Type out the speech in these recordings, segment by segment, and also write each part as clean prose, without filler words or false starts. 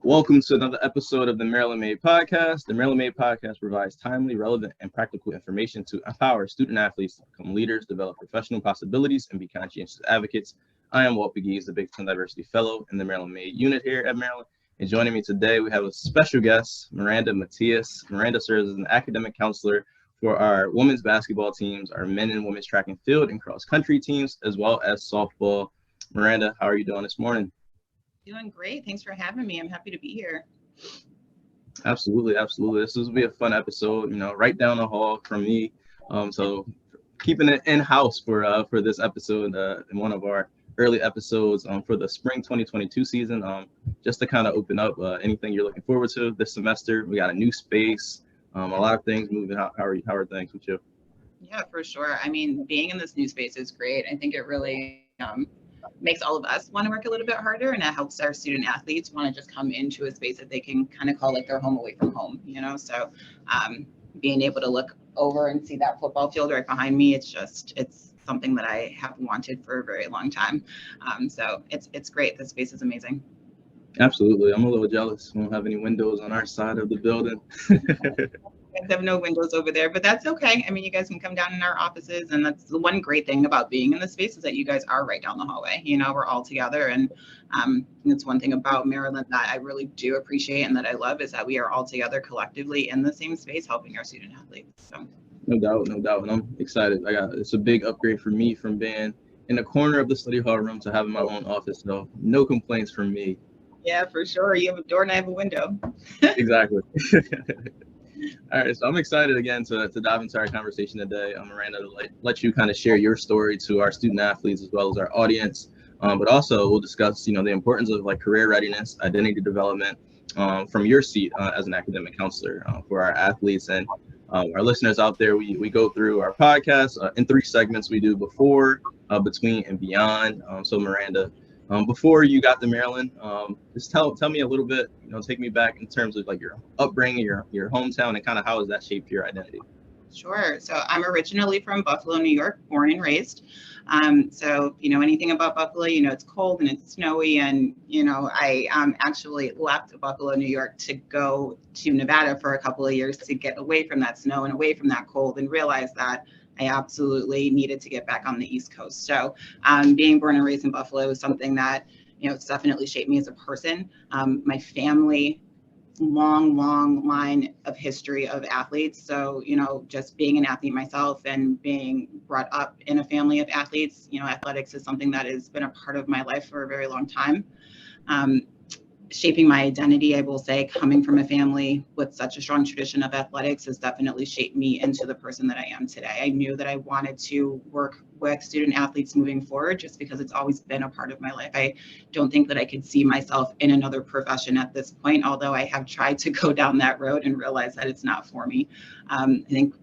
Welcome to another episode of the Maryland Made Podcast. The Maryland Made Podcast provides timely, relevant, and practical information to empower student athletes to become leaders, develop professional possibilities, and be conscientious advocates. I am Walt Pegues, the Big Ten Diversity Fellow in the Maryland Made unit here at Maryland. And joining me today, we have a special guest, Miranda Matias. Miranda serves as an academic counselor for our women's basketball teams, our men and women's track and field and cross country teams, as well as softball. Miranda, how are you doing this morning? Doing great. Thanks for having me. I'm happy to be here. Absolutely. This will be a fun episode, right down the hall from me. So keeping it in-house for this episode, in one of our early episodes for the spring 2022 season, just to kind of open up anything you're looking forward to this semester. We got a new space, a lot of things moving. How are things with you? Yeah, for sure. I mean, being in this new space is great. I think it really makes all of us want to work a little bit harder, and it helps our student athletes want to just come into a space that they can kind of call like their home away from home, So being able to look over and see that football field right behind me, it's something that I have wanted for a very long time. So it's great. This space is amazing. Absolutely. I'm a little jealous. We don't have any windows on our side of the building. I have no windows over there, but that's okay. I mean, you guys can come down in our offices, and that's the one great thing about being in the space is that you guys are right down the hallway. We're all together, and it's one thing about Maryland that I really do appreciate and that I love is that we are all together collectively in the same space helping our student athletes. So. No doubt, and I'm excited. It's a big upgrade for me from being in the corner of the study hall room to having my own office. So no complaints from me. Yeah, for sure. You have a door and I have a window. Exactly. All right, so I'm excited again to dive into our conversation today. I'm Miranda, to let you kind of share your story to our student athletes as well as our audience. But also we'll discuss, the importance of like career readiness, identity development from your seat as an academic counselor for our athletes and our listeners out there. We go through our podcast in 3 segments. We do before, between, and beyond. So Miranda, before you got to Maryland, just tell me a little bit, take me back in terms of like your upbringing, your hometown, and kind of how has that shaped your identity? Sure. So I'm originally from Buffalo, New York, born and raised. So, anything about Buffalo, it's cold and it's snowy. And, I actually left Buffalo, New York to go to Nevada for a couple of years to get away from that snow and away from that cold and realize that I absolutely needed to get back on the East Coast. So being born and raised in Buffalo is something that, it's definitely shaped me as a person. My family, long line of history of athletes. So, just being an athlete myself and being brought up in a family of athletes, athletics is something that has been a part of my life for a very long time. Shaping my identity, I will say, coming from a family with such a strong tradition of athletics has definitely shaped me into the person that I am today. I knew that I wanted to work with student athletes moving forward just because it's always been a part of my life. I don't think that I could see myself in another profession at this point, although I have tried to go down that road and realize that it's not for me. I think,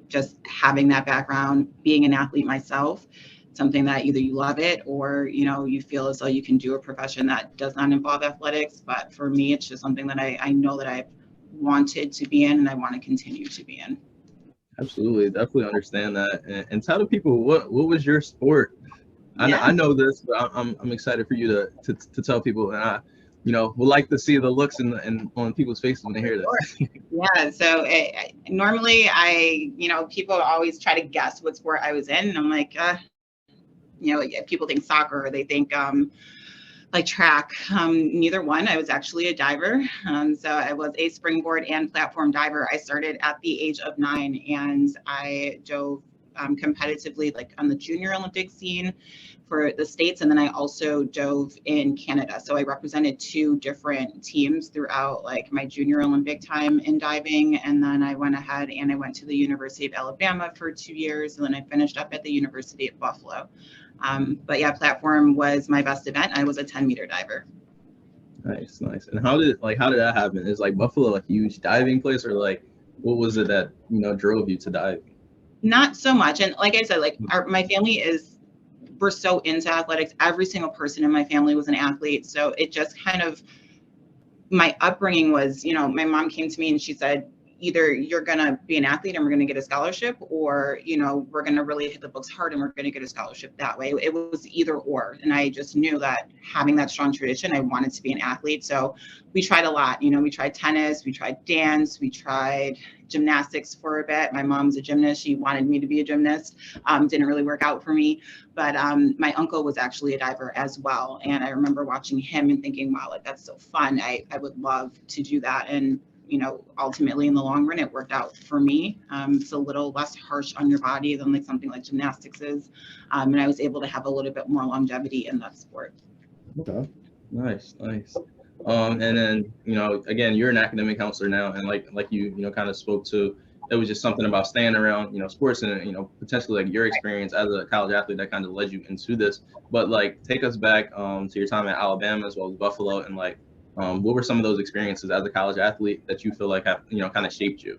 just having that background, being an athlete myself, something that either you love it or, you feel as though you can do a profession that does not involve athletics. But for me, it's just something that I know that I've wanted to be in and I want to continue to be in. Absolutely. Definitely understand that. And tell the people, what was your sport? Yeah. I know this, but I'm excited for you to tell people. And I, would like to see the looks on people's faces when they hear this. Sure. Yeah. So normally people always try to guess what sport I was in. And I'm like, people think soccer, or they think like track. Neither one. I was actually a diver. So I was a springboard and platform diver. I started at the age of 9 and I dove competitively like on the junior Olympic scene for the States. And then I also dove in Canada. So I represented 2 different teams throughout like my junior Olympic time in diving. And then I went ahead and I went to the University of Alabama for 2 years. And then I finished up at the University of Buffalo. But yeah, platform was my best event. I was a 10-meter diver. Nice. And how did that happen? Is like Buffalo like a huge diving place, or like what was it that drove you to dive? Not so much. And like I said, like my family we're so into athletics. Every single person in my family was an athlete. So it just kind of, my upbringing was, my mom came to me and she said, either you're going to be an athlete and we're going to get a scholarship, or, you know, we're going to really hit the books hard and we're going to get a scholarship that way. It was either or. And I just knew that having that strong tradition, I wanted to be an athlete. So we tried a lot. You know, we tried tennis, we tried dance, we tried gymnastics for a bit. My mom's a gymnast. She wanted me to be a gymnast. Didn't really work out for me. But my uncle was actually a diver as well. And I remember watching him and thinking, wow, like that's so fun. I would love to do that. And you know, ultimately in the long run, it worked out for me. It's a little less harsh on your body than like something like gymnastics is. And I was able to have a little bit more longevity in that sport. Okay, nice. And then, you know, again, you're an academic counselor now, and like you know, kind of spoke to, it was just something about staying around, you know, sports and, you know, potentially like your experience as a college athlete that kind of led you into this. But like, take us back to your time at Alabama as well as Buffalo, and like, what were some of those experiences as a college athlete that you feel like have, you know, kind of shaped you?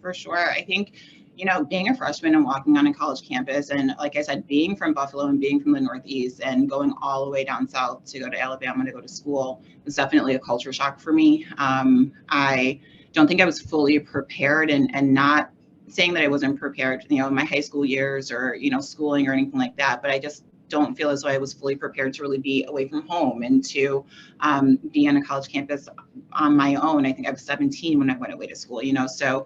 For sure. I think, you know, being a freshman and walking on a college campus, and like I said, being from Buffalo and being from the Northeast and going all the way down south to go to Alabama to go to school was definitely a culture shock for me. I don't think I was fully prepared, and not saying that I wasn't prepared, you know, in my high school years or, you know, schooling or anything like that, but I just don't feel as though I was fully prepared to really be away from home and to be on a college campus on my own. I think I was 17 when I went away to school, you know, so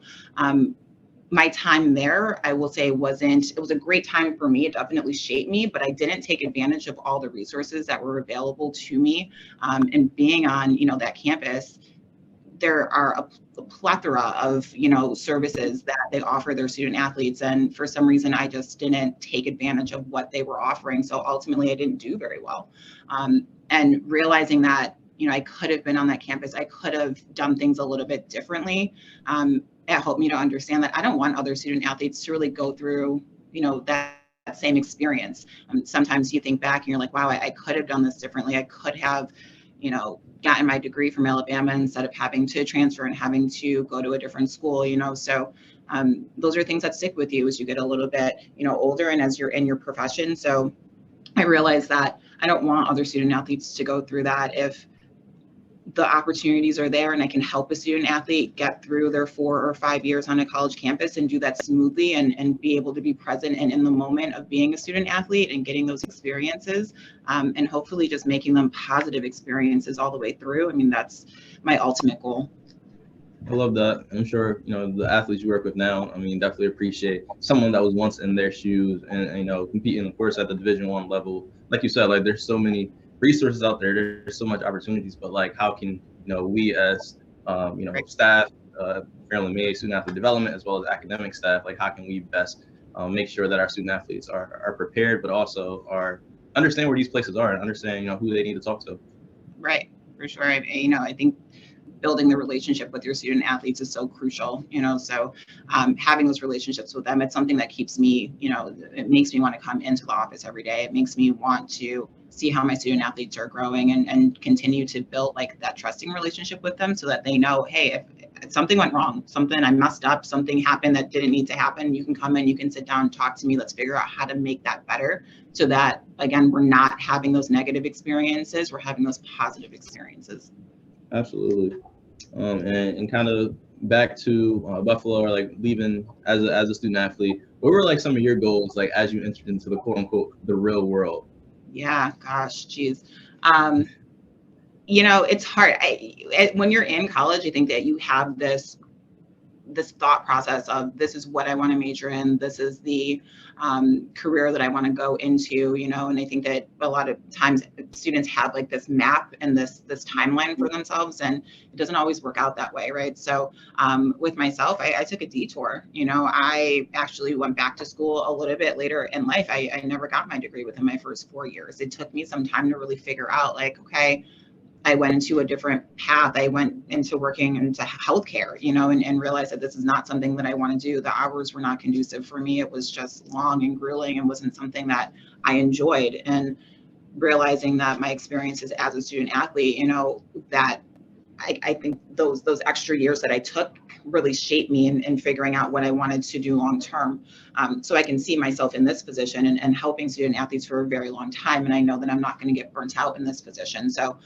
my time there, I will say it was a great time for me. It definitely shaped me, but I didn't take advantage of all the resources that were available to me. And being on, you know, that campus, there are a plethora of, you know, services that they offer their student athletes. And for some reason, I just didn't take advantage of what they were offering. So ultimately, I didn't do very well. And realizing that, you know, I could have been on that campus, I could have done things a little bit differently. It helped me to understand that I don't want other student athletes to really go through, you know, that same experience. Sometimes you think back and you're like, wow, I could have done this differently. I could have, you know, gotten my degree from Alabama instead of having to transfer and having to go to a different school, you know. So those are things that stick with you as you get a little bit, you know, older and as you're in your profession. So I realized that I don't want other student athletes to go through that. If the opportunities are there and I can help a student athlete get through their 4 or 5 years on a college campus and do that smoothly and be able to be present and in the moment of being a student athlete and getting those experiences, and hopefully just making them positive experiences all the way through. I mean, that's my ultimate goal. I love that. I'm sure, you know, the athletes you work with now, I mean, definitely appreciate someone that was once in their shoes and you know, competing, of course, at the Division I level. Like you said, like there's so many resources out there. There's so much opportunities, but like, how can, you know, we as, you know, staff, fairly made student athlete development, as well as academic staff, like how can we best make sure that our student athletes are prepared, but also are understand where these places are and understand, you know, who they need to talk to. Right, for sure. You know, I think building the relationship with your student athletes is so crucial, you know, so having those relationships with them, it's something that keeps me, you know, it makes me want to come into the office every day. It makes me want to see how my student athletes are growing and continue to build like that trusting relationship with them so that they know, hey, if something went wrong, something I messed up, something happened that didn't need to happen, you can come in, you can sit down, talk to me, let's figure out how to make that better so that, again, we're not having those negative experiences, we're having those positive experiences. Absolutely. And kind of back to Buffalo, or like leaving as a student athlete, what were like some of your goals, like as you entered into the quote unquote the real world? Yeah, gosh, geez. You know, it's hard. When you're in college, I think that you have this thought process of this is what I want to major in. This is the career that I want to go into, you know, and I think that a lot of times students have like this map and this timeline for themselves, and it doesn't always work out that way, right? So with myself, I took a detour. You know, I actually went back to school a little bit later in life. I never got my degree within my first 4 years. It took me some time to really figure out like, okay, I went into a different path. I went into working into healthcare, you know, and realized that this is not something that I want to do. The hours were not conducive for me. It was just long and grueling and wasn't something that I enjoyed. And realizing that my experiences as a student athlete, you know, that I think those extra years that I took really shaped me in figuring out what I wanted to do long term. So I can see myself in this position and helping student athletes for a very long time. And I know that I'm not going to get burnt out in this position. So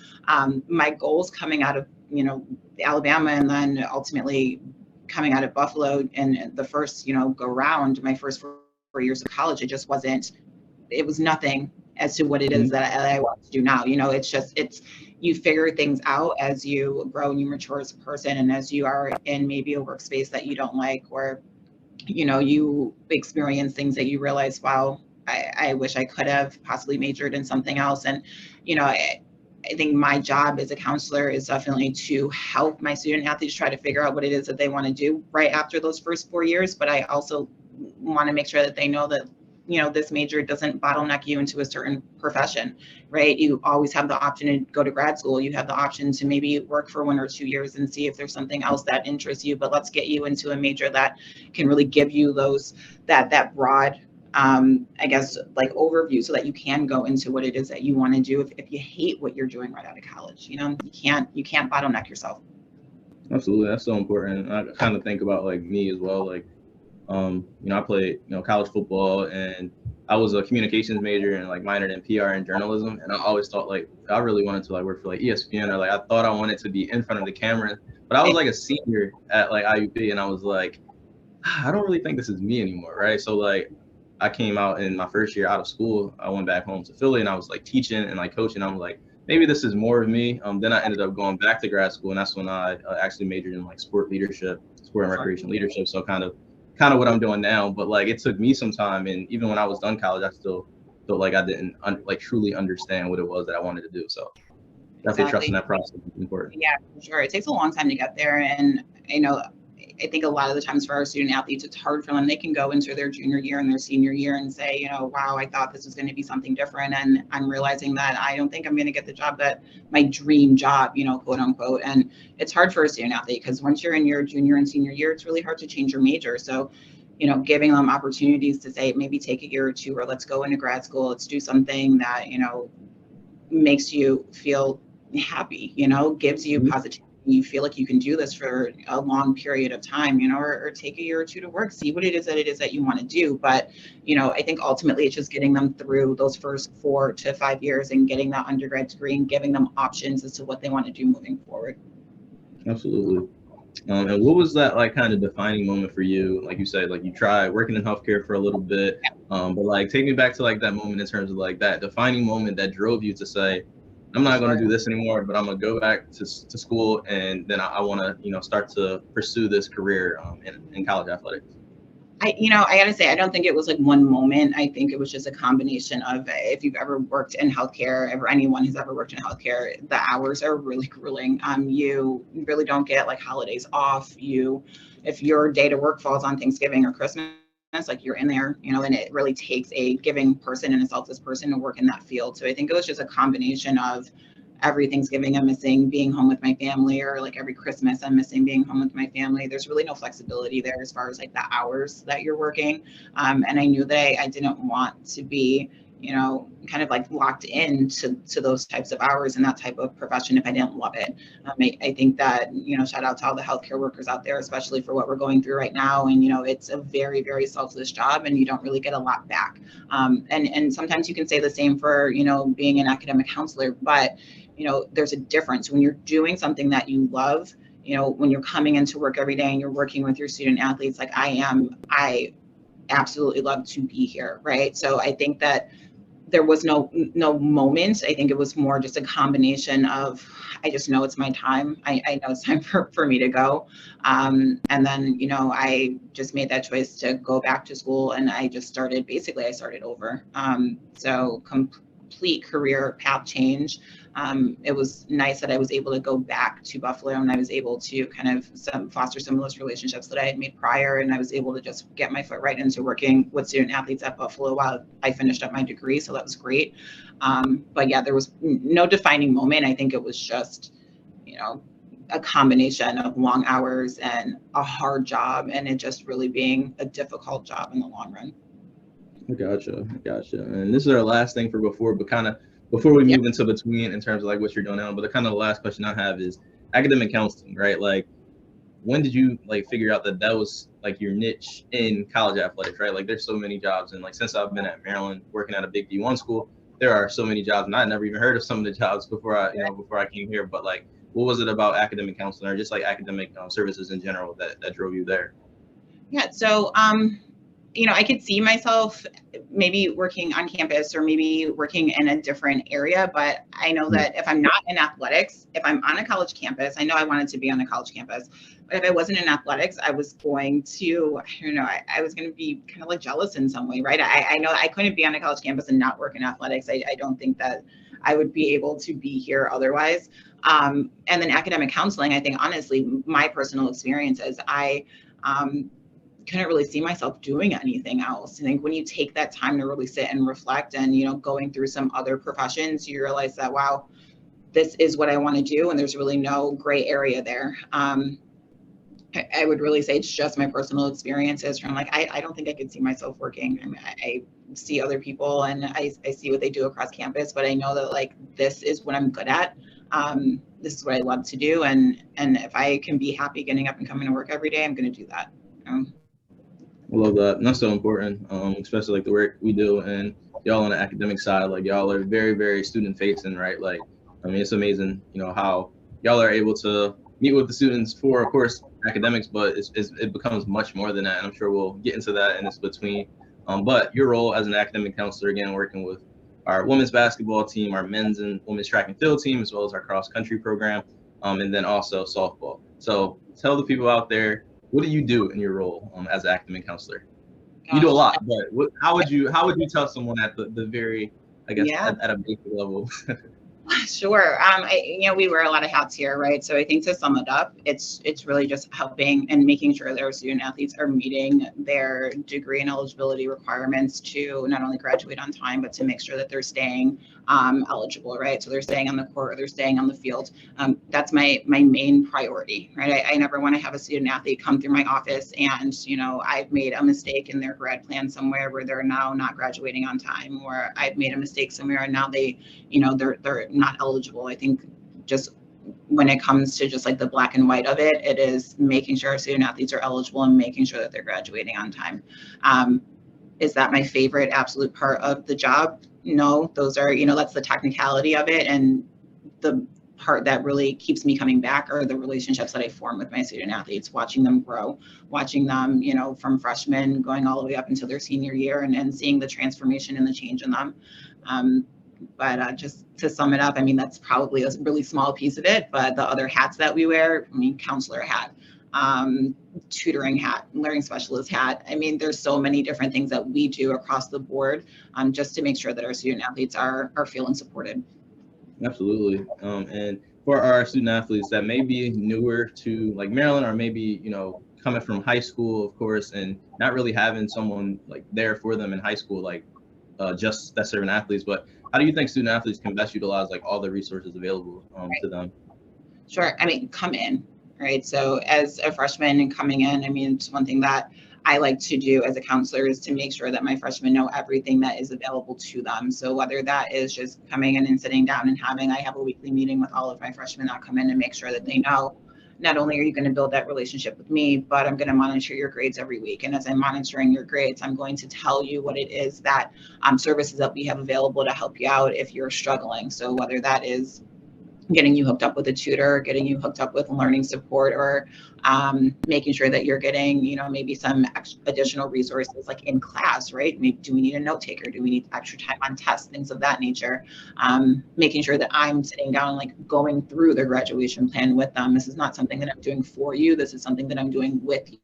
my goals coming out of, you know, Alabama and then ultimately coming out of Buffalo and the first, go round, my first 4 years of college, it was nothing as to what it is that I want to do now. You figure things out as you grow and you mature as a person, and as you are in maybe a workspace that you don't like, or, you experience things that you realize, wow, I wish I could have possibly majored in something else. And, I think my job as a counselor is definitely to help my student athletes try to figure out what it is that they want to do right after those first 4 years. But I also want to make sure that they know that, this major doesn't bottleneck you into a certain profession, right? You always have the option to go to grad school. You have the option to maybe work for 1 or 2 years and see if there's something else that interests you. But let's get you into a major that can really give you that broad, I guess, like overview, so that you can go into what it is that you want to do. If you hate what you're doing right out of college, you can't bottleneck yourself. Absolutely, that's so important. I kind of think about like me as well. Like, I played, college football, and I was a communications major and like minored in PR and journalism. And I always thought like I really wanted to like work for like ESPN, or like I thought I wanted to be in front of the camera. But I was like a senior at like IUP, and I was like, I don't really think this is me anymore, right? So like I came out in my first year out of school. I went back home to Philly, and I was like teaching and like coaching. I'm like, maybe this is more of me. Then I ended up going back to grad school, and that's when I actually majored in like sport and recreation leadership. So kind of what I'm doing now. But like it took me some time, and even when I was done college, I still felt like I didn't like truly understand what it was that I wanted to do. So definitely trusting that process is important. Yeah, for sure. It takes a long time to get there, and I think a lot of the times for our student athletes, it's hard for them. They can go into their junior year and their senior year and say, wow, I thought this was going to be something different, and I'm realizing that I don't think I'm going to get the job my dream job, quote unquote. And it's hard for a student athlete, because once you're in your junior and senior year, it's really hard to change your major. So, giving them opportunities to say, maybe take a year or two, or let's go into grad school, let's do something that, makes you feel happy, gives you positivity. You feel like you can do this for a long period of time, or take a year or two to work, see what it is that you want to do. But, I think ultimately it's just getting them through those first 4 to 5 years and getting that undergrad degree and giving them options as to what they want to do moving forward. Absolutely. And what was that like kind of defining moment for you? Like you said, like you tried working in healthcare for a little bit, but like take me back to like that moment in terms of like that defining moment that drove you to say, I'm not going to do this anymore, but I'm going to go back to school, and then I want to, start to pursue this career in college athletics. I gotta say, I don't think it was like one moment. I think it was just a combination of, if you've ever worked in healthcare, anyone who's ever worked in healthcare, the hours are really grueling. You really don't get like holidays off. If your day to work falls on Thanksgiving or Christmas, like you're in there, and it really takes a giving person and a selfless person to work in that field. So I think it was just a combination of every Thanksgiving I'm missing being home with my family, or like every Christmas I'm missing being home with my family. There's really no flexibility there as far as like the hours that you're working. And I knew that I didn't want to be, kind of like locked in to those types of hours and that type of profession if I didn't love it. I think that, shout out to all the healthcare workers out there, especially for what we're going through right now. And, it's a very, very selfless job, and you don't really get a lot back. And sometimes you can say the same for, being an academic counselor, but, there's a difference when you're doing something that you love. When you're coming into work every day and you're working with your student athletes, like I absolutely love to be here. Right. So I think that there was no moment. I think it was more just a combination of, I just know it's my time. I know it's time for me to go. And then, I just made that choice to go back to school, and I started over. So complete career path change. It was nice that I was able to go back to Buffalo, and I was able to kind of foster some of those relationships that I had made prior. And I was able to just get my foot right into working with student athletes at Buffalo while I finished up my degree. So that was great. But yeah, there was no defining moment. I think it was just, a combination of long hours and a hard job, and it just really being a difficult job in the long run. Gotcha. And this is our last thing for before we move into between in terms of like what you're doing now. But the kind of the last question I have is academic counseling, right? Like, when did you like figure out that was like your niche in college athletics, right? Like, there's so many jobs, and like since I've been at Maryland working at a big D1 school, there are so many jobs, and I never even heard of some of the jobs before I came here. But like, what was it about academic counseling or just like academic services in general that drove you there? Yeah, so I could see myself maybe working on campus or maybe working in a different area, but I know that if I'm not in athletics, if I'm on a college campus, I know I wanted to be on a college campus, but if I wasn't in athletics, I was going to, I was going to be kind of like jealous in some way, right? I know I couldn't be on a college campus and not work in athletics. I don't think that I would be able to be here otherwise. And then academic counseling, I think, honestly, my personal experience is I couldn't really see myself doing anything else. I think when you take that time to really sit and reflect and, going through some other professions, you realize that, wow, this is what I want to do. And there's really no gray area there. I would really say it's just my personal experiences from like, I don't think I could see myself working. I mean, I see other people and I see what they do across campus, but I know that like, this is what I'm good at. This is what I love to do. And if I can be happy getting up and coming to work every day, I'm going to do that. I love that. And that's so important, especially like the work we do and y'all on the academic side, like y'all are very, very student facing, right? Like, I mean, it's amazing, how y'all are able to meet with the students for, of course, academics, but it becomes much more than that. And I'm sure we'll get into that in this between. But your role as an academic counselor, again, working with our women's basketball team, our men's and women's track and field team, as well as our cross country program, and then also softball. So tell the people out there, what do you do in your role as an academic counselor? You do a lot, but how would you tell someone at the very, I guess, at a basic level? Sure. We wear a lot of hats here, right? So I think to sum it up, it's really just helping and making sure that our student athletes are meeting their degree and eligibility requirements to not only graduate on time, but to make sure that they're staying eligible, right? So they're staying on the court or they're staying on the field. That's my main priority, right? I never want to have a student athlete come through my office and, I've made a mistake in their grad plan somewhere where they're now not graduating on time, or I've made a mistake somewhere and now they, they're not eligible. I think just when it comes to just like the black and white of it, it is making sure our student athletes are eligible and making sure that they're graduating on time. Is that my favorite absolute part of the job? No, those are, that's the technicality of it. And the part that really keeps me coming back are the relationships that I form with my student athletes, watching them grow, watching them, from freshmen going all the way up until their senior year and seeing the transformation and the change in them. But just to sum it up, I mean, that's probably a really small piece of it, but the other hats that we wear, counselor hat, tutoring hat, learning specialist hat. I mean, there's so many different things that we do across the board just to make sure that our student athletes are feeling supported. Absolutely. And for our student athletes that may be newer to like Maryland, or maybe, coming from high school, of course, and not really having someone like there for them in high school, like just that serving athletes, but how do you think student athletes can best utilize like all the resources available to them? Sure. I mean, come in, right? So as a freshman and coming in, I mean, it's one thing that I like to do as a counselor is to make sure that my freshmen know everything that is available to them. So whether that is just coming in and sitting down and I have a weekly meeting with all of my freshmen that come in and make sure that they know not only are you going to build that relationship with me, but I'm going to monitor your grades every week. And as I'm monitoring your grades, I'm going to tell you what it is that services that we have available to help you out if you're struggling. So whether that is getting you hooked up with a tutor, getting you hooked up with learning support, or making sure that you're getting, maybe some additional resources like in class, right? Maybe, do we need a note taker? Do we need extra time on tests? Things of that nature. Making sure that I'm sitting down, like going through their graduation plan with them. This is not something that I'm doing for you. This is something that I'm doing with you.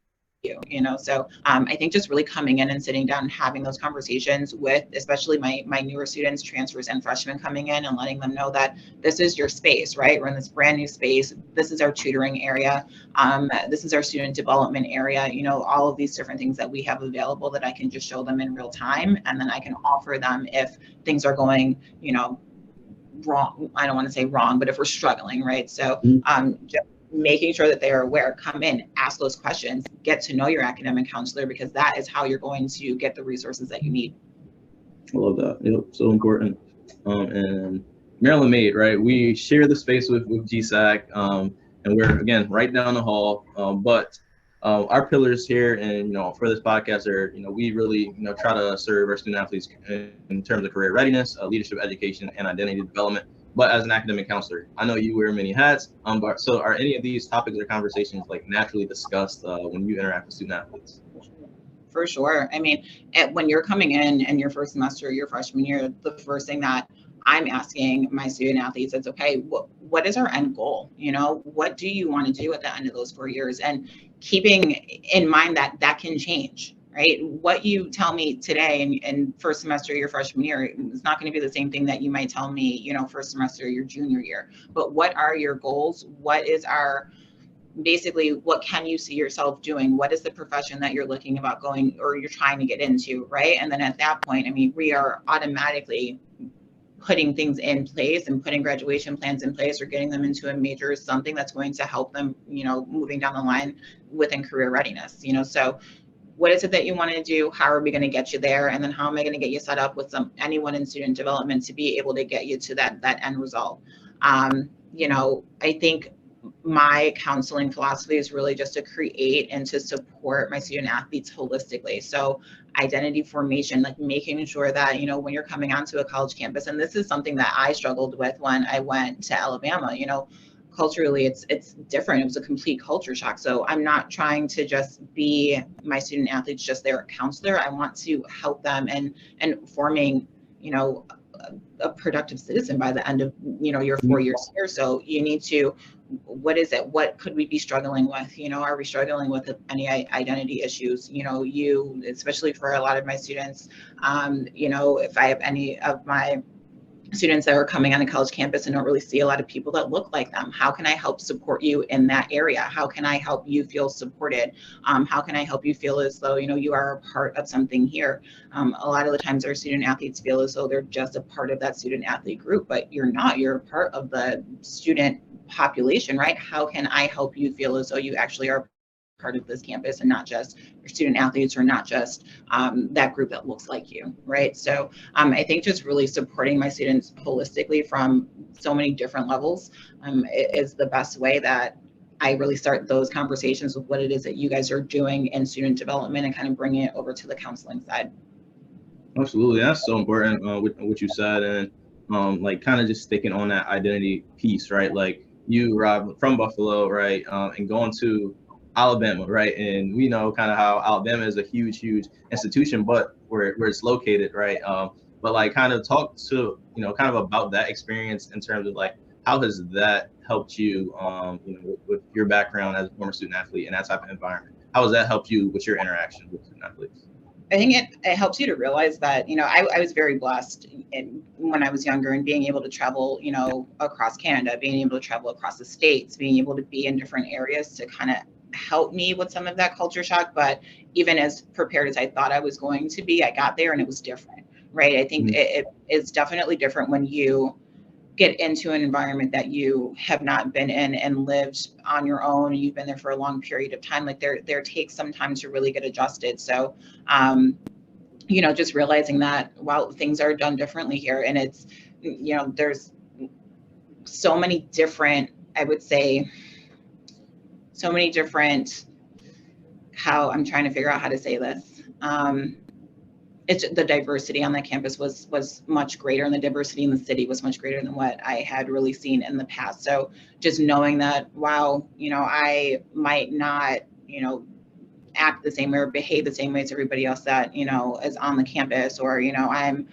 So I think just really coming in and sitting down and having those conversations with especially my newer students, transfers and freshmen coming in, and letting them know that this is your space, right? We're in this brand new space. This is our tutoring area. This is our student development area, all of these different things that we have available that I can just show them in real time. And then I can offer them if things are going, wrong. I don't want to say wrong, but if we're struggling, right? So just making sure that they are aware, come in, ask those questions, get to know your academic counselor, because that is how you're going to get the resources that you need. I love that. Yep, so important. And Maryland Made, right? We share the space with GSAC, and we're again right down the hall. But our pillars here, and for this podcast are, we really try to serve our student athletes in terms of career readiness, leadership education, and identity development. but as an academic counselor. I know you wear many hats. But so are any of these topics or conversations like naturally discussed when you interact with student athletes? For sure. I mean, when you're coming in your first semester, your freshman year, the first thing that I'm asking my student athletes is, okay, what is our end goal? You know, what do you want to do at the end of those 4 years? And keeping in mind that that can change, right? What you tell me today in first semester, your freshman year, is not going to be the same thing that you might tell me, you know, first semester, your junior year. But what are your goals? What is our basically what can you see yourself doing? What is the profession that you're looking about going or you're trying to get into, right? And then at that point, I mean, we are automatically putting things in place and putting graduation plans in place or getting them into a major something that's going to help them, you know, moving down the line within career readiness, you know. So what is it that you want to do? How are we going to get you there? And then how am I going to get you set up with anyone in student development to be able to get you to that end result? You know, I think my counseling philosophy is really just to create and to support my student athletes holistically. So identity formation, like making sure that, you know, when you're coming onto a college campus, and this is something that I struggled with when I went to Alabama, you know, culturally it's different. It was a complete culture shock. So I'm not trying to just be my student athletes, just their counselor. I want to help them and forming, you know, a productive citizen by the end of, you know, your 4 years here. So you need to, what is it? What could we be struggling with? You know, are we struggling with any identity issues? You know, especially for a lot of my students, you know, if I have any of my students that are coming on a college campus and don't really see a lot of people that look like them. How can I help support you in that area? How can I help you feel supported? How can I help you feel as though, you know, you are a part of something here? A lot of the times our student athletes feel as though they're just a part of that student athlete group, but you're not. You're a part of the student population, right? How can I help you feel as though you actually are part of this campus and not just your student athletes or not just that group that looks like you, right? So I think just really supporting my students holistically from so many different levels is the best way that I really start those conversations with what it is that you guys are doing in student development and kind of bringing it over to the counseling side. Absolutely, that's so important with what you said, and like kind of just sticking on that identity piece, right? Like you arrived from Buffalo, right, and going to Alabama, right? And we know kind of how Alabama is a huge institution, but where it's located, right? But like kind of talk to, you know, kind of about that experience in terms of like how has that helped you, you know, with your background as a former student athlete and that type of environment? How has that helped you with your interaction with student athletes? I think it helps you to realize that, you know, I was very blessed when I was younger and being able to travel, you know, across Canada, being able to travel across the states, being able to be in different areas to kind of help me with some of that culture shock. But even as prepared as I thought I was going to be, I got there and it was different, right? I think it is definitely different when you get into an environment that you have not been in and lived on your own and you've been there for a long period of time. Like there takes some time to really get adjusted. So you know, just realizing that while things are done differently here, and it's, you know, there's so many different, I would say, so many different, how I'm trying to figure out how to say this. It's the diversity on that campus was much greater, and the diversity in the city was much greater than what I had really seen in the past. So just knowing that, wow, you know, I might not, you know, act the same way or behave the same way as everybody else that, you know, is on the campus, or, you know, I'm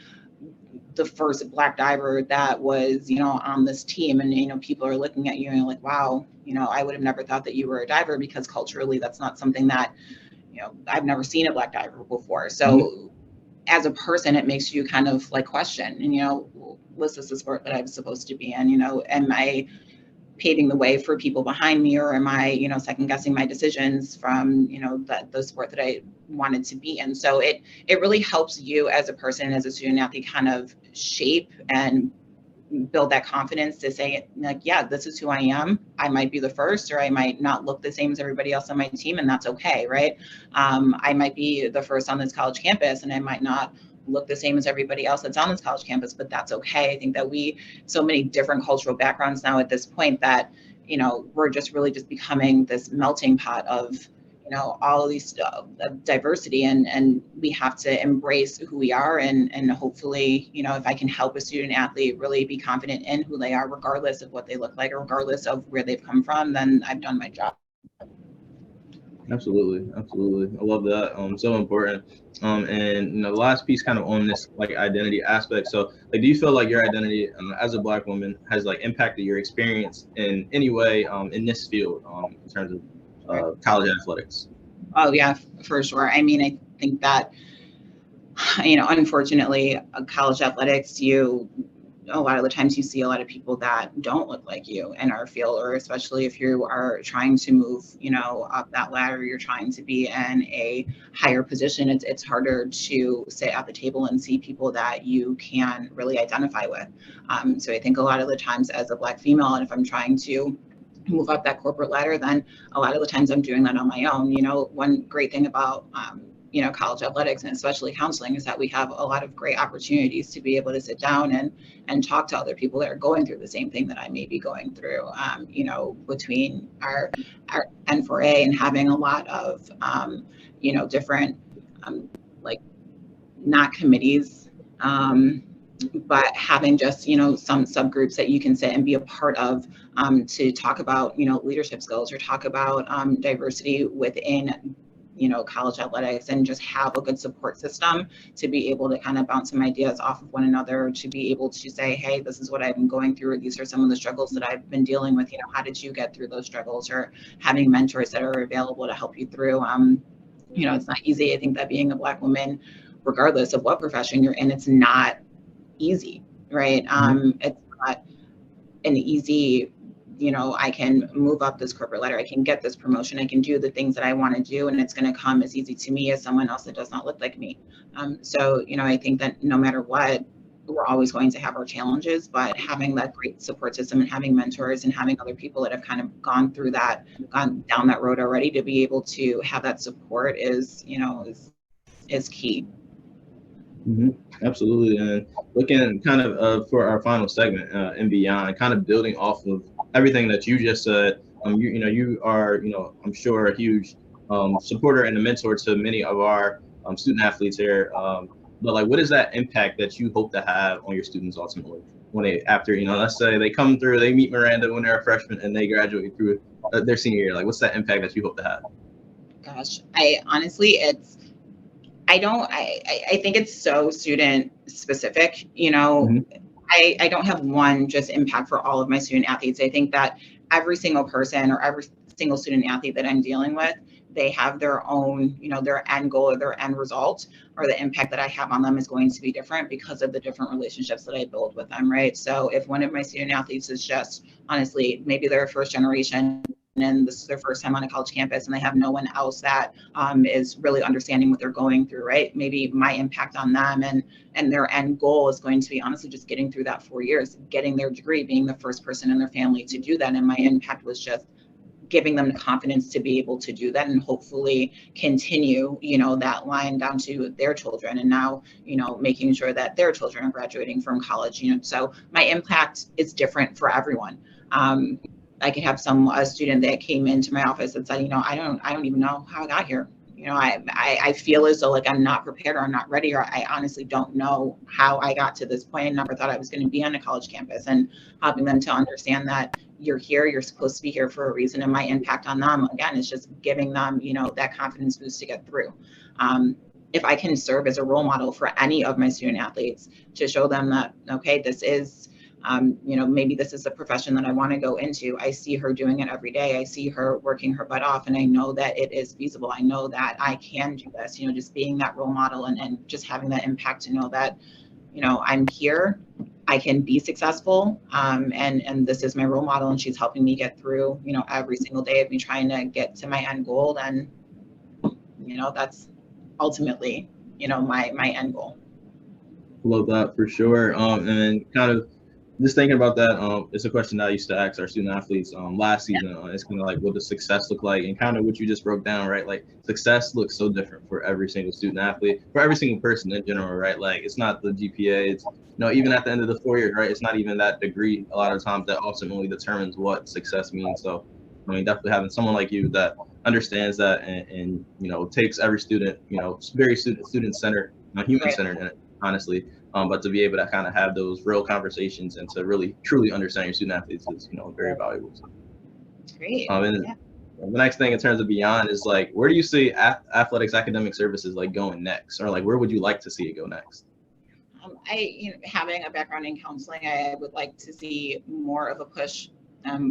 the first Black diver that was, you know, on this team, and, you know, people are looking at you and like, wow, you know, I would have never thought that you were a diver, because culturally that's not something that, you know, I've never seen a Black diver before. So as a person, it makes you kind of like question, and, you know, was this the sport that I was supposed to be in? You know, am I paving the way for people behind me, or am I, you know, second guessing my decisions from, you know, the sport that I wanted to be in? So it really helps you as a person, as a student athlete, kind of shape and build that confidence to say, like, yeah, this is who I am. I might be the first, or I might not look the same as everybody else on my team, and that's okay, right? I might be the first on this college campus, and I might not look the same as everybody else that's on this college campus, but that's okay. I think that so many different cultural backgrounds now at this point that, you know, we're just really just becoming this melting pot of, all of these diversity, and we have to embrace who we are, and hopefully, if I can help a student athlete really be confident in who they are, regardless of what they look like or regardless of where they've come from, then I've done my job. Absolutely, absolutely. I love that. So important. And the last piece kind of on this like identity aspect. So like, do you feel like your identity as a Black woman has like impacted your experience in any way in this field in terms of college athletics? Oh yeah, for sure. I mean, I think that, unfortunately, college athletics, a lot of the times you see a lot of people that don't look like you in our field, or especially if you are trying to move, up that ladder, you're trying to be in a higher position. It's harder to sit at the table and see people that you can really identify with. So I think a lot of the times as a Black female, and if I'm trying to move up that corporate ladder, then a lot of the times I'm doing that on my own. One great thing about college athletics and especially counseling is that we have a lot of great opportunities to be able to sit down and talk to other people that are going through the same thing that I may be going through. Between our N4A and having a lot of different like not committees, but having just some subgroups that you can sit and be a part of, to talk about leadership skills, or talk about diversity within college athletics, and just have a good support system to be able to kind of bounce some ideas off of one another, to be able to say, hey, this is what I've been going through, or these are some of the struggles that I've been dealing with, how did you get through those struggles, or having mentors that are available to help you through. It's not easy. I think that being a Black woman, regardless of what profession you're in, it's not easy, right? It's not an easy, I can move up this corporate ladder, I can get this promotion, I can do the things that I want to do, and it's going to come as easy to me as someone else that does not look like me. So I think that no matter what, we're always going to have our challenges, but having that great support system and having mentors and having other people that have kind of gone down that road already, to be able to have that support is key. Absolutely. And looking kind of for our final segment and beyond, kind of building off of everything that you just said, you are, I'm sure a huge supporter and a mentor to many of our student athletes here. But like, what is that impact that you hope to have on your students ultimately when after, let's say they come through, they meet Miranda when they're a freshman and they graduate through their senior year? Like, what's that impact that you hope to have? Gosh, I honestly, I think it's so student specific. I don't have one just impact for all of my student athletes. I think that every single person or every single student athlete that I'm dealing with, they have their own, their end goal or their end result, or the impact that I have on them is going to be different because of the different relationships that I build with them, right? So if one of my student athletes is just, honestly, maybe they're a first generation and this is their first time on a college campus and they have no one else that is really understanding what they're going through, right? Maybe my impact on them and their end goal is going to be honestly just getting through that 4 years, getting their degree, being the first person in their family to do that. And my impact was just giving them the confidence to be able to do that and hopefully continue, that line down to their children, and now, making sure that their children are graduating from college, so my impact is different for everyone. I could have a student that came into my office and said, I don't even know how I got here. I feel as though like I'm not prepared, or I'm not ready, or I honestly don't know how I got to this point. I never thought I was going to be on a college campus, and helping them to understand that you're here, you're supposed to be here for a reason. And my impact on them, again, is just giving them, that confidence boost to get through. If I can serve as a role model for any of my student athletes to show them that, okay, this is, maybe this is a profession that I want to go into. I see her doing it every day. I see her working her butt off, and I know that it is feasible. I know that I can do this, just being that role model and just having that impact to know that, I'm here, I can be successful. And this is my role model, and she's helping me get through, every single day of me trying to get to my end goal. And, that's ultimately, my end goal. Love that for sure. And kind of just thinking about that, it's a question that I used to ask our student athletes last season. It's kind of like, what does success look like? And kind of what you just broke down, right? Like, success looks so different for every single student athlete, for every single person in general, right? Like, it's not the GPA. It's, even at the end of the 4 years, right? It's not even that degree a lot of times that ultimately determines what success means. So I mean, definitely having someone like you that understands that and you know, takes every student, you know, very student-centered, human-centered, honestly. But to be able to kind of have those real conversations and to really truly understand your student athletes is, you know, very valuable. Great. And the next thing in terms of beyond is like, where do you see athletics academic services like going next, or like where would you like to see it go next? Having a background in counseling, I would like to see more of a push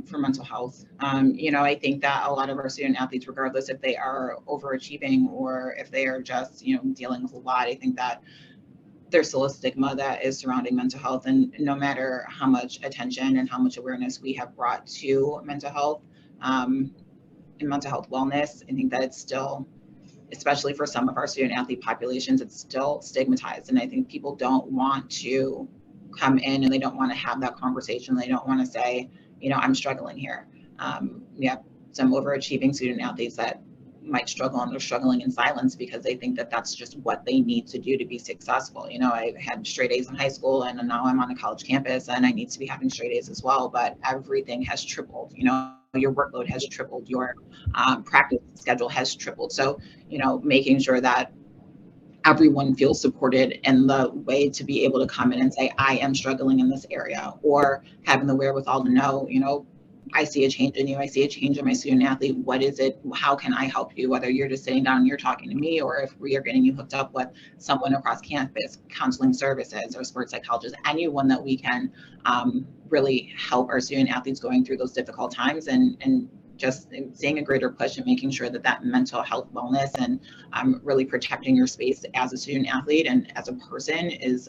for mental health. I think that a lot of our student athletes, regardless if they are overachieving or if they are just, dealing with a lot, I think that there's still a stigma that is surrounding mental health. And no matter how much attention and how much awareness we have brought to mental health and mental health wellness, I think that it's still, especially for some of our student athlete populations, it's still stigmatized. And I think people don't want to come in and they don't want to have that conversation. They don't want to say, I'm struggling here. We have some overachieving student athletes that might struggle and they're struggling in silence because they think that that's just what they need to do to be successful. I had straight A's in high school and now I'm on a college campus and I need to be having straight A's as well, but everything has tripled. Your workload has tripled, your practice schedule has tripled. So, making sure that everyone feels supported in the way to be able to come in and say, I am struggling in this area, or having the wherewithal to know, I see a change in you. I see a change in my student athlete. What is it? How can I help you? Whether you're just sitting down and you're talking to me, or if we are getting you hooked up with someone across campus, counseling services or sports psychologists, anyone that we can really help our student athletes going through those difficult times, and just seeing a greater push and making sure that that mental health wellness and really protecting your space as a student athlete and as a person is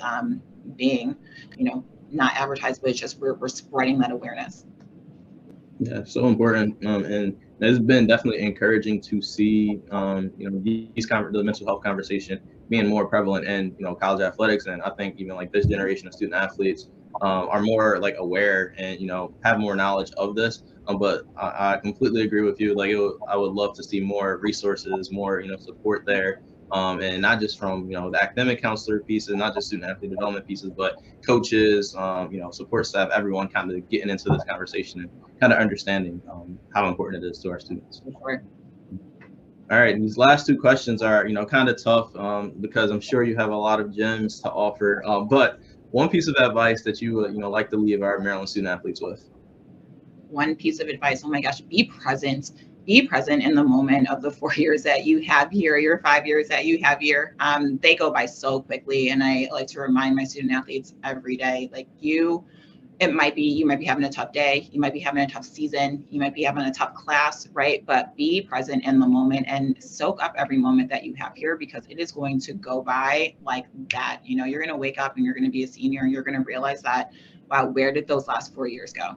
being, not advertised, but it's just we're spreading that awareness. Yeah, so important. And it's been definitely encouraging to see, the mental health conversation being more prevalent in, college athletics. And I think even like this generation of student athletes are more like aware and, have more knowledge of this. But I completely agree with you. Like, I would love to see more resources, more, support there. And not just from, the academic counselor pieces, not just student athlete development pieces, but coaches, support staff, everyone kind of getting into this conversation and kind of understanding how important it is to our students. Sure. All right, these last two questions are, kind of tough because I'm sure you have a lot of gems to offer. But one piece of advice that you would, like to leave our Maryland student athletes with? One piece of advice, oh my gosh, be present. Be present in the moment of the 4 years that you have here, your 5 years that you have here. They go by so quickly. And I like to remind my student athletes every day, like you might be having a tough day, you might be having a tough season, you might be having a tough class, right? But be present in the moment and soak up every moment that you have here, because it is going to go by like that. You're going to wake up and you're going to be a senior and you're going to realize that, wow, where did those last 4 years go?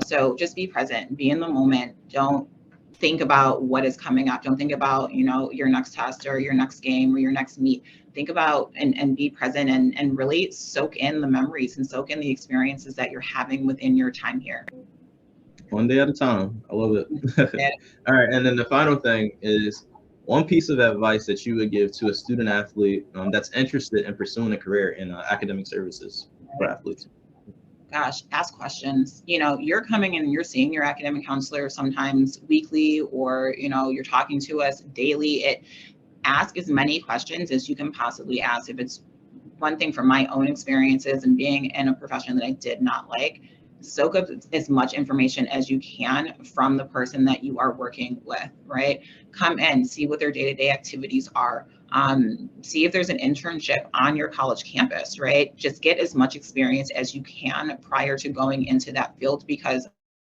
So just be present, be in the moment. Don't think about what is coming up. Don't think about, your next test or your next game or your next meet. Think about and be present and really soak in the memories and soak in the experiences that you're having within your time here. One day at a time. I love it. Yeah. All right. And then the final thing is one piece of advice that you would give to a student athlete that's interested in pursuing a career in academic services for athletes. Gosh, ask questions. You're coming in and you're seeing your academic counselor sometimes weekly, or, you're talking to us daily. Ask as many questions as you can possibly ask. If it's one thing from my own experiences and being in a profession that I did not like, soak up as much information as you can from the person that you are working with, right? Come in, see what their day-to-day activities are. See if there's an internship on your college campus, right? Just get as much experience as you can prior to going into that field, because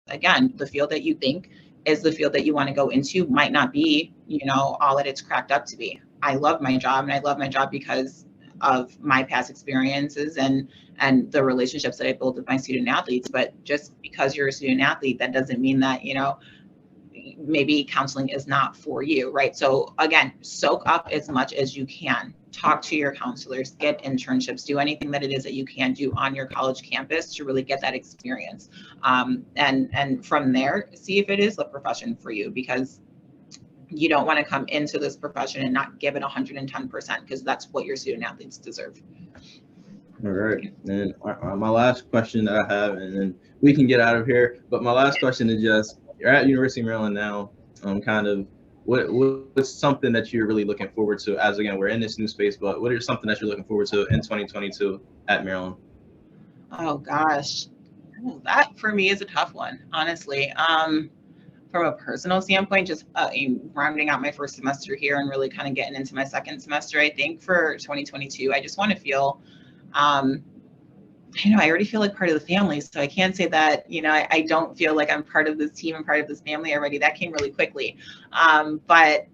again, the field that you think is the field that you want to go into might not be, all that it's cracked up to be. I love my job, and I love my job because of my past experiences and the relationships that I built with my student athletes. But just because you're a student athlete, that doesn't mean that, maybe counseling is not for you, right? So again, soak up as much as you can. Talk to your counselors, get internships, do anything that it is that you can do on your college campus to really get that experience. And from there, see if it is the profession for you, because you don't want to come into this profession and not give it 110%, because that's what your student athletes deserve. All right. And my last question that I have, and then we can get out of here. But my last question is just, you're at University of Maryland now. Kind of what's something that you're really looking forward to? As again, we're in this new space, but what is something that you're looking forward to in 2022 at Maryland? Oh gosh, that for me is a tough one, honestly. From a personal standpoint, just rounding out my first semester here and really kind of getting into my second semester, I think for 2022, I just want to feel, I already feel like part of the family. So I can't say that, I don't feel like I'm part of this team and part of this family already. That came really quickly. But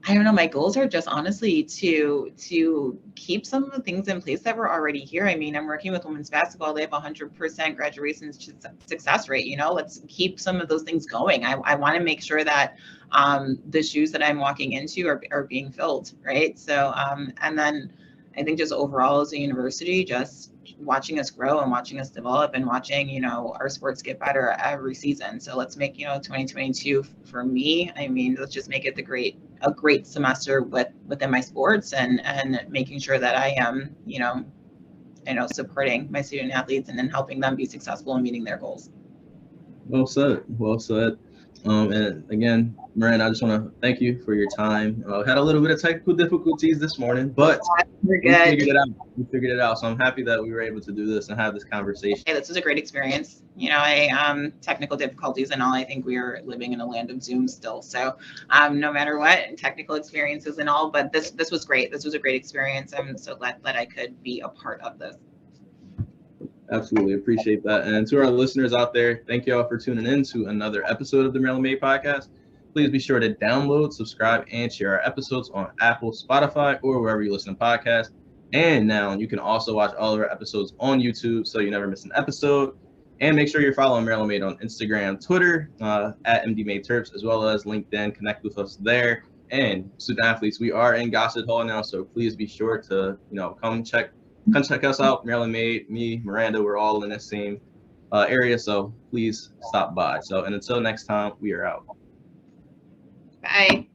I don't know. My goals are just honestly to keep some of the things in place that were already here. I mean, I'm working with women's basketball. They have 100% graduation success rate. Let's keep some of those things going. I want to make sure that the shoes that I'm walking into are being filled, right? So, and then I think just overall as a university, just watching us grow and watching us develop and watching, our sports get better every season. So let's make, 2022 for me. I mean, let's just make it a great semester within my sports and making sure that I am, supporting my student athletes and then helping them be successful in meeting their goals. Well said. Well said. And again, Miranda, I just want to thank you for your time. Had a little bit of technical difficulties this morning, but we figured it out. We figured it out. So I'm happy that we were able to do this and have this conversation. Hey, this was a great experience. Technical difficulties and all, I think we are living in a land of Zoom still. So no matter what, technical experiences and all, but this was great. This was a great experience. I'm so glad that I could be a part of this. Absolutely appreciate that. And to our listeners out there, thank you all for tuning in to another episode of the Maryland Made Podcast. Please be sure to download, subscribe, and share our episodes on Apple, Spotify, or wherever you listen to podcasts. And now you can also watch all of our episodes on YouTube so you never miss an episode. And make sure you're following Maryland Made on Instagram, Twitter, at MD Made Terps, as well as LinkedIn. Connect with us there. And student athletes, we are in Gossett Hall now, so please be sure to come check us out. Maryland Made, me, Miranda, we're all in the same area, so please stop by. So, and until next time, we are out. Bye.